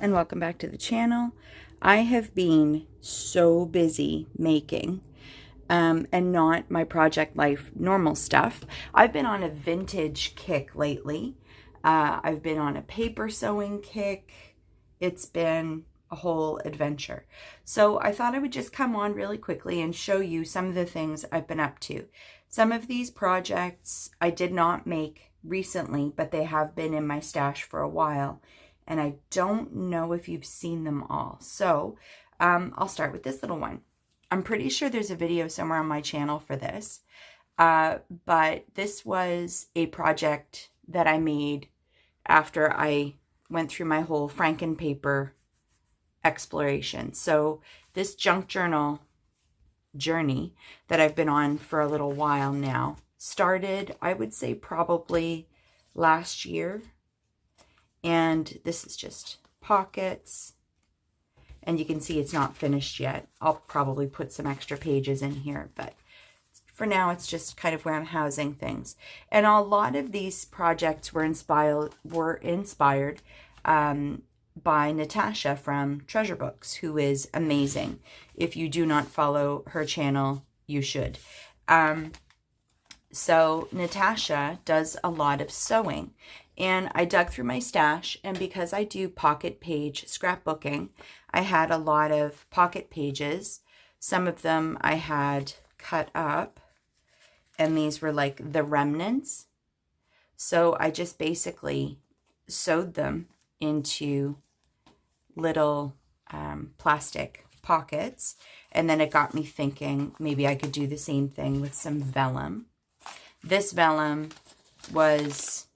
And welcome back to the channel. I have been so busy making and not my project life normal stuff. I've been on a vintage kick lately. I've been on a paper sewing kick. It's been a whole adventure. So I thought I would just come on really quickly and show you some of the things I've been up to. Some of these projects I did not make recently, but they have been in my stash for a while. And I don't know if you've seen them all. So I'll start with this little one. I'm pretty sure there's a video somewhere on my channel for this. But this was a project that I made after I went through my whole Franken paper exploration. So this junk journal journey that I've been on for a little while now started, I would say, probably last year. And this is just pockets, and you can see it's not finished yet. I'll probably put some extra pages in here, but for now it's just kind of where I'm housing things. And a lot of these projects were inspired by Natasha from Treasure Books, who is amazing. If you do not follow her channel, you should. So Natasha does a lot of sewing. And I dug through my stash, and because I do pocket page scrapbooking, I had a lot of pocket pages. Some of them I had cut up, and these were like the remnants. So I just basically sewed them into little plastic pockets, and then it got me thinking maybe I could do the same thing with some vellum. This vellum was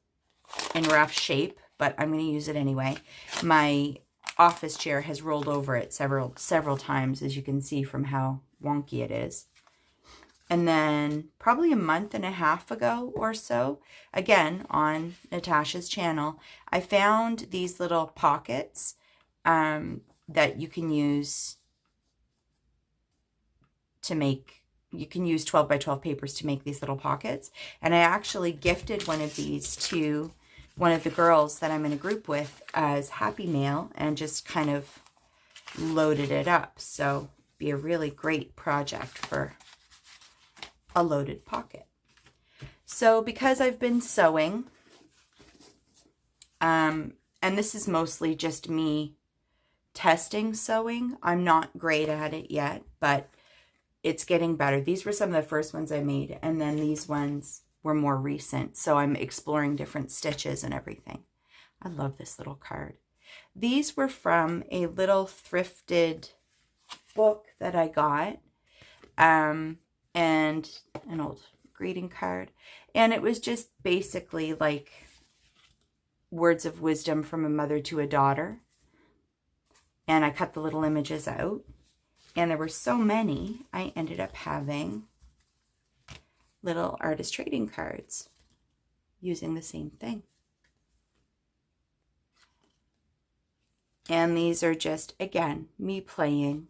in rough shape, but I'm going to use it anyway. My office chair has rolled over it several times, as you can see from how wonky it is. And then probably a month and a half ago or so, again on Natasha's channel, I found these little pockets that you can use to make. You can use 12 by 12 papers to make these little pockets. And I actually gifted one of these to one of the girls that I'm in a group with as Happy Mail, and just kind of loaded it up. So be a really great project for a loaded pocket. So because I've been sewing, and this is mostly just me testing sewing. I'm not great at it yet, but it's getting better. These were some of the first ones I made, and then these ones were more recent, so I'm exploring different stitches and everything. I love this little card. These were from a little thrifted book that I got, and an old greeting card, and it was just basically like words of wisdom from a mother to a daughter, and I cut the little images out, and there were so many, I ended up having little artist trading cards using the same thing. And these are just, again, me playing.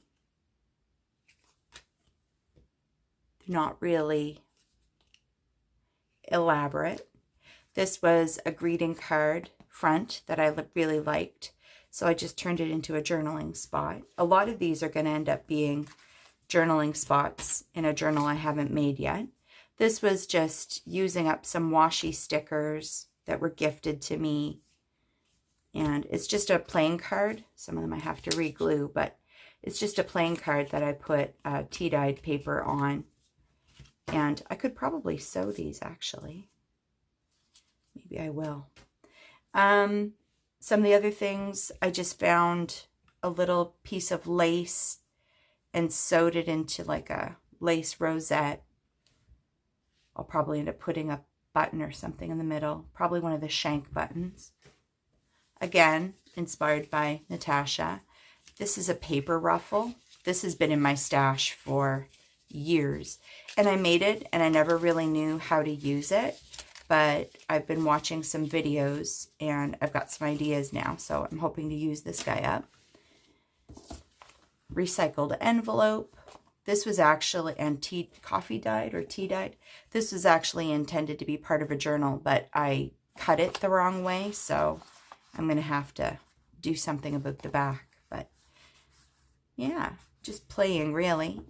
They're not really elaborate. This was a greeting card front that I really liked, so I just turned it into a journaling spot. A lot of these are going to end up being journaling spots in a journal I haven't made yet. This was just using up some washi stickers that were gifted to me. And it's just a plain card. Some of them I have to re-glue, but it's just a plain card that I put tea-dyed paper on. And I could probably sew these, actually. Maybe I will. Some of the other things, I just found a little piece of lace and sewed it into like a lace rosette. I'll probably end up putting a button or something in the middle. Probably one of the shank buttons. Again, inspired by Natasha. This is a paper ruffle. This has been in my stash for years. And I made it, and I never really knew how to use it. But I've been watching some videos, and I've got some ideas now. So I'm hoping to use this guy up. Recycled envelope. This was actually, and coffee dyed or tea dyed. This was actually intended to be part of a journal, but I cut it the wrong way, so I'm going to have to do something about the back. But yeah, just playing really.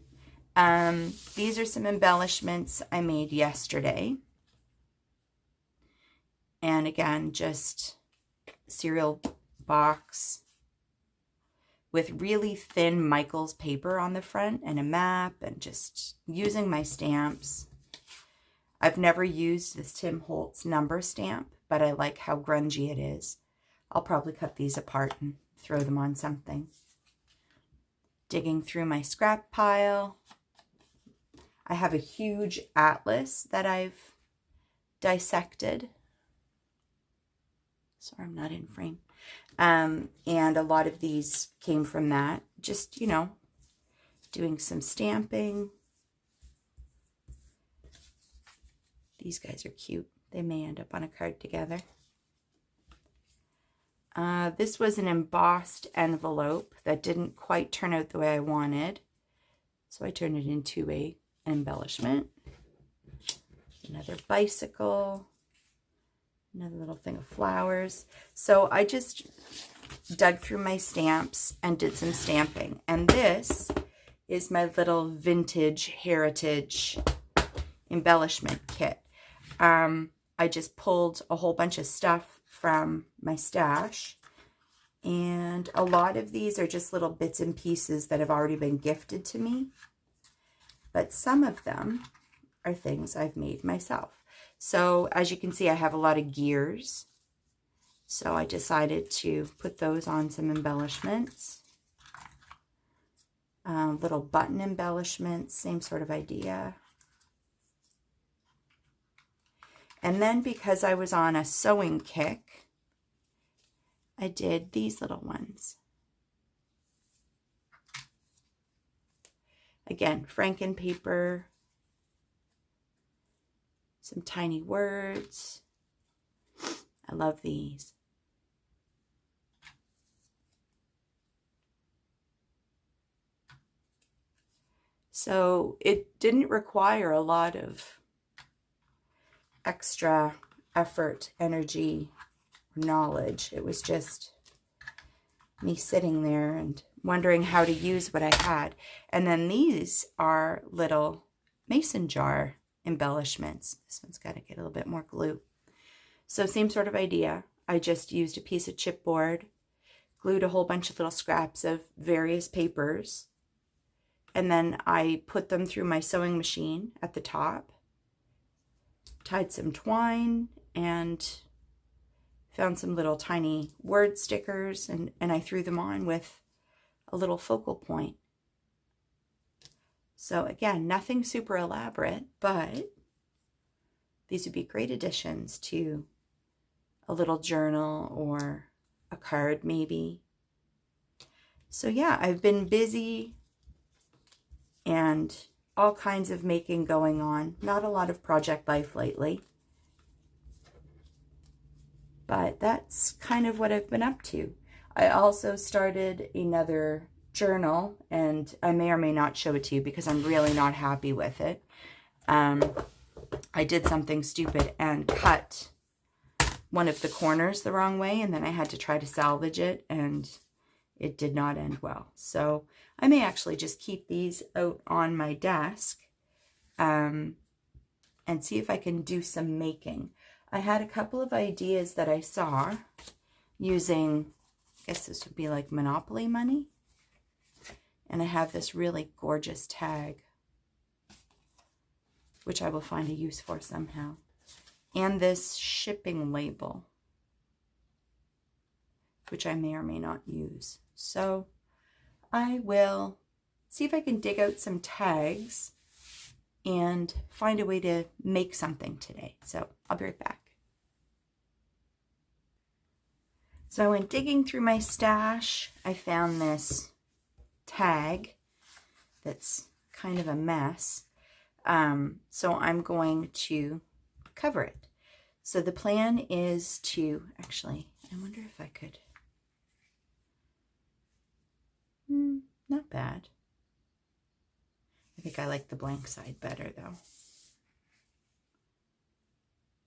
These are some embellishments I made yesterday. And again, just cereal box with really thin Michaels paper on the front and a map, and just using my stamps. I've never used this Tim Holtz number stamp, but I like how grungy it is. I'll probably cut these apart and throw them on something. Digging through my scrap pile. I have a huge atlas that I've dissected. Sorry, I'm not in frame. And a lot of these came from that. Just, you know, doing some stamping. These guys are cute. They may end up on a card together. This was an embossed envelope that didn't quite turn out the way I wanted. So I turned it into an embellishment. Another bicycle. Another little thing of flowers. So I just dug through my stamps and did some stamping. And this is my little vintage heritage embellishment kit. I just pulled a whole bunch of stuff from my stash. And a lot of these are just little bits and pieces that have already been gifted to me. But some of them are things I've made myself. So as you can see, I have a lot of gears. So I decided to put those on some embellishments. Little button embellishments, same sort of idea. And then because I was on a sewing kick, I did these little ones. Again, Franken paper. Some tiny words. I love these. So it didn't require a lot of extra effort, energy, knowledge. It was just me sitting there and wondering how to use what I had. And then these are little mason jar embellishments. This one's got to get a little bit more glue. So same sort of idea. I just used a piece of chipboard, glued a whole bunch of little scraps of various papers, and then I put them through my sewing machine at the top, tied some twine, and found some little tiny word stickers, and I threw them on with a little focal point. So again, nothing super elaborate, but these would be great additions to a little journal or a card maybe. So yeah, I've been busy and all kinds of making going on. Not a lot of project life lately, but that's kind of what I've been up to. I also started another journal, and I may or may not show it to you because I'm really not happy with it. I did something stupid and cut one of the corners the wrong way, and then I had to try to salvage it, and it did not end well. So I may actually just keep these out on my desk and see if I can do some making. I had a couple of ideas that I saw using, I guess this would be like Monopoly money. And I have this really gorgeous tag, which I will find a use for somehow. And this shipping label, which I may or may not use. So I will see if I can dig out some tags and find a way to make something today. So I'll be right back. So I went digging through my stash. I found this tag that's kind of a mess. So I'm going to cover it. So the plan is to, actually, I wonder if I could, not bad. I think I like the blank side better though.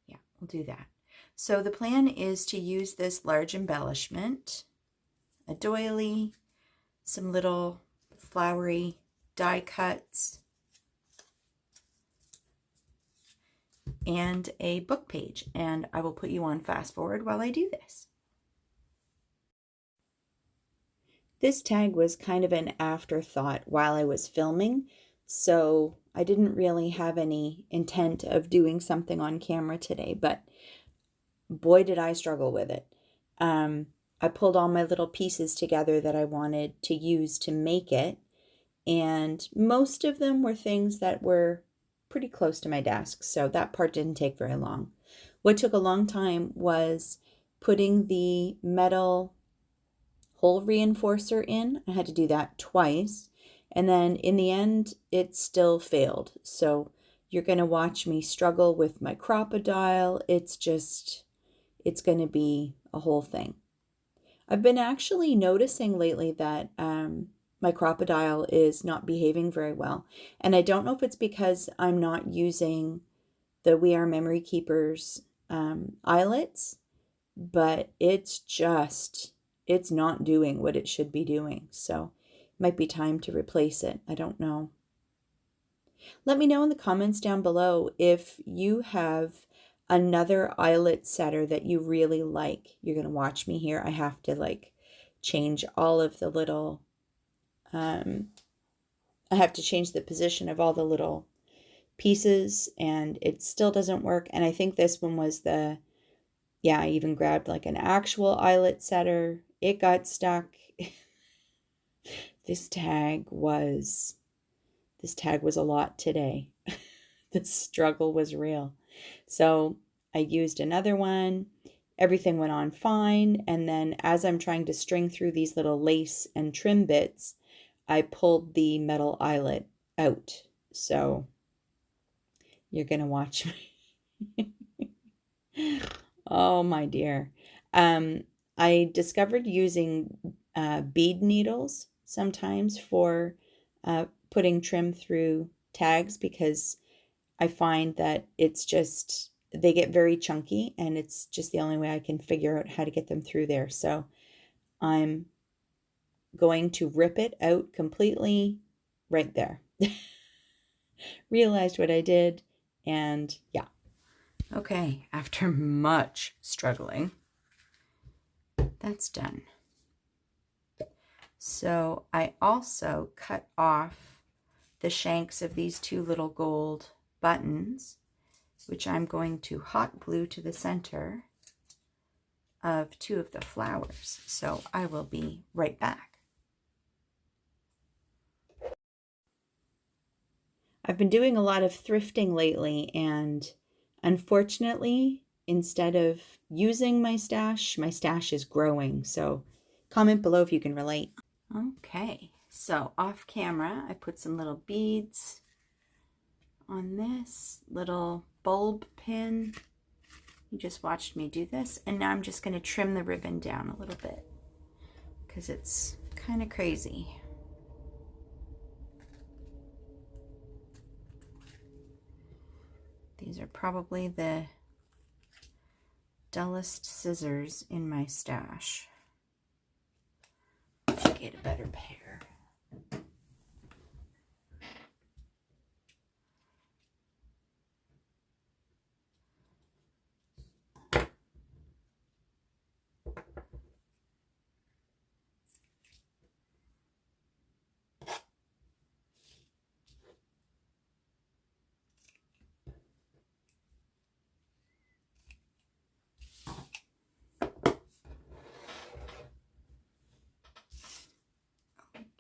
Yeah, we'll do that. So the plan is to use this large embellishment, a doily, some little flowery die cuts, and a book page. And I will put you on fast forward while I do this. This tag was kind of an afterthought while I was filming, so I didn't really have any intent of doing something on camera today, but boy did I struggle with it. I pulled all my little pieces together that I wanted to use to make it, and most of them were things that were pretty close to my desk, so that part didn't take very long. What took a long time was putting the metal hole reinforcer in. I had to do that twice, and then in the end it still failed. So you're going to watch me struggle with my crocodile. It's going to be a whole thing. I've been actually noticing lately that my crocodile is not behaving very well, and I don't know if it's because I'm not using the We Are Memory Keepers eyelets, but it's not doing what it should be doing. So it might be time to replace it. I don't know. Let me know in the comments down below if you have another eyelet setter that you really like. You're going to watch me here. I have to like change all of the little, I have to change the position of all the little pieces, and it still doesn't work. And I think this one was I even grabbed like an actual eyelet setter. It got stuck. This tag was a lot today. The struggle was real. So I used another one. Everything went on fine. And then as I'm trying to string through these little lace and trim bits, I pulled the metal eyelet out. So you're going to watch me. Oh, my dear. I discovered using bead needles sometimes for putting trim through tags, because I find that they get very chunky, and it's just the only way I can figure out how to get them through there. So I'm going to rip it out completely right there. Realized what I did, and yeah. Okay, after much struggling, that's done. So I also cut off the shanks of these two little gold buttons, which I'm going to hot glue to the center of two of the flowers. So I will be right back. I've been doing a lot of thrifting lately, and unfortunately, instead of using my stash is growing. So comment below if you can relate. Okay, so off camera, I put some little beads on this little bulb pin. You just watched me do this, and now I'm just going to trim the ribbon down a little bit because it's kind of crazy. These are probably the dullest scissors in my stash. Let's get a better pair.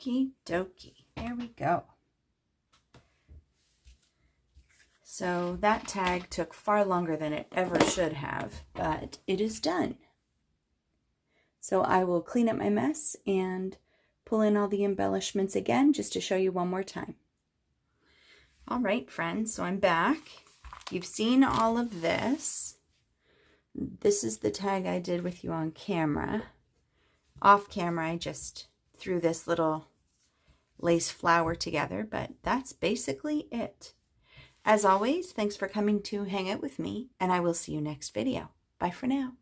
Okie dokie, there we go. So that tag took far longer than it ever should have, but it is done. So I will clean up my mess and pull in all the embellishments again just to show you one more time. All right, friends, so I'm back. You've seen all of this. This is the tag I did with you on camera. Off camera, I just threw this little lace flower together, but that's basically it. As always, thanks for coming to hang out with me, and I will see you next video. Bye for now.